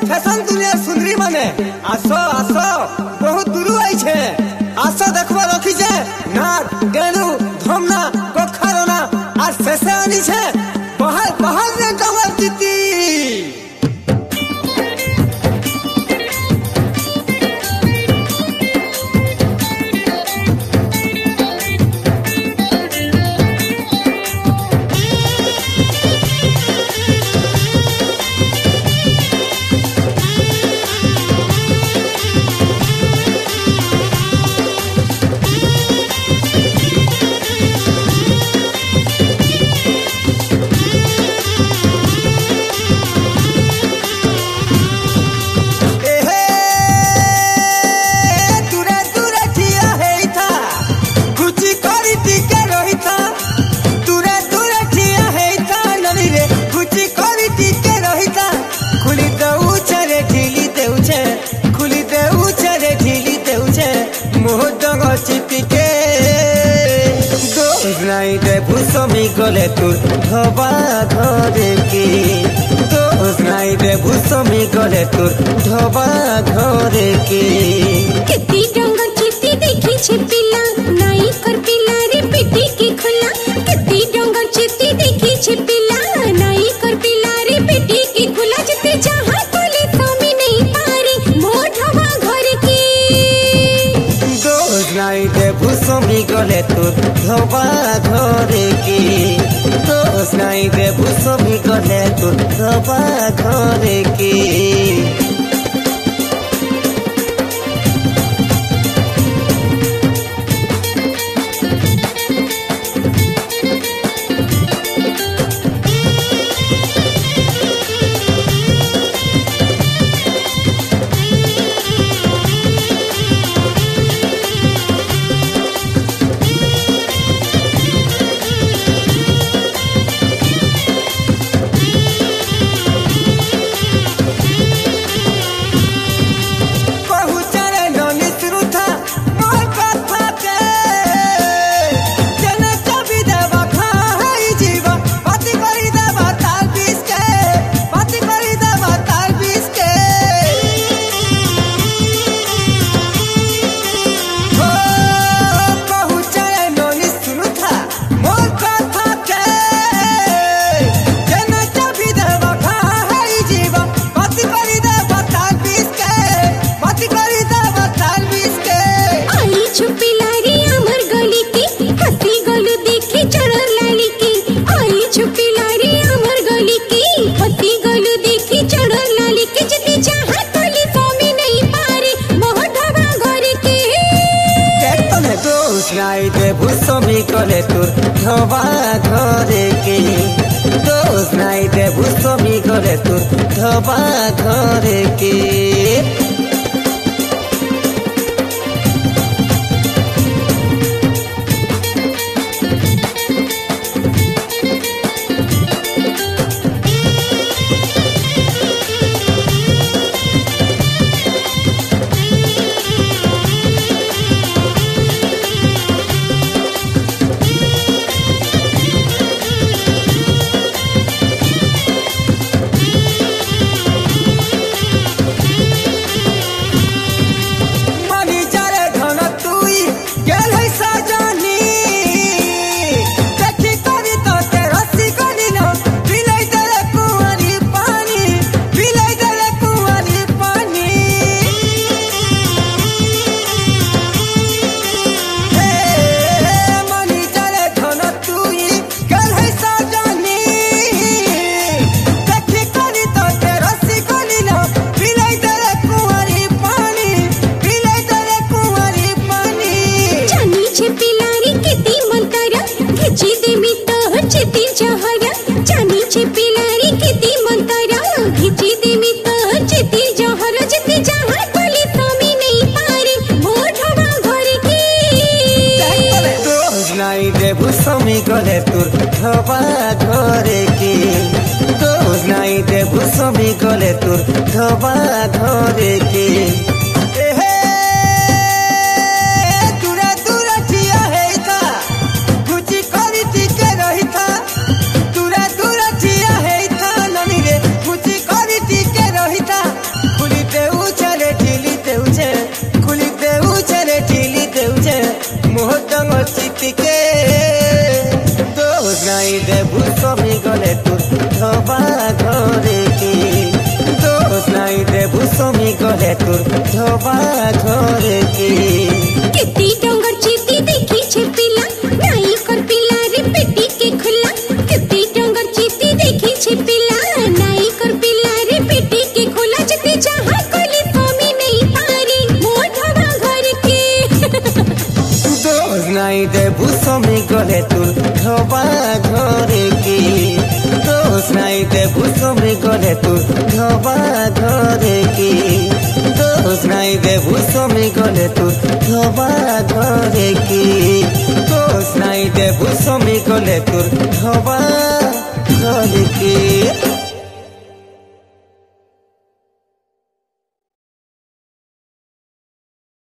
fashion दुनिया सुंदरी माने आसो आसो बहुत दूर आई छे आसो देखबा रखी छे नाक गेलू धमना कोखरना आ शेषे आनी छे बहाल बहाल रे डंगर जीती भूसमी गले तुर धोबा घरे की दोष नाई रे भूसमी गले तुर धोबा घरे की कितनी डंगर चित्ती देखी छे पिला नाई कर पिला रे पेटी की खुला कितनी डंगर चित्ती देखी छे पिला नाई कर पिला रे पेटी की खुला जिते जहां तोले स्वामी नहीं पारे मोढ़वा घर की दोष नाई रे भूसमी गले तुर धोबा घरे की दोष नाई रे भूसमी गले तुर धोबा घरे की भूसमी गले तुर धोबा घरे की दोष नाई रे भूसमी गले तुर धोबा घरे की भूसमी गले तुर धोबा घरे की दोष नाई रे भूसमी गले तुर धोबा घरे की दूरा दूरा ठिया है था गुची करी टिके रही था दूरा दूरा ठिया है था ननी रे गुची करी टिके रही था সমি গলে তোর ধবা ঘরে কি দোষ নাই দেবু সমি গলে তোর ধবা ঘরে কি कितनी डोंगर चीती देखी छे पिला नाई कर पिला रे पेटी के खुला कितनी डोंगर चीती देखी छे पिला नाई कर पिला रे पेटी के खुला जते चाहा कोली फमी नहीं पारी मोढ़वा घर के দোষ নাই দেবু সমি গলে তোর ধবা ঘরে কি দোষ নাই দেবু সমি গলে তোর ধবা ঘরে কি দোষ নাই দেবু সমি গলে তোর ধবা ঘরে কি দোষ নাই দেবু সমি গলে তোর ধবা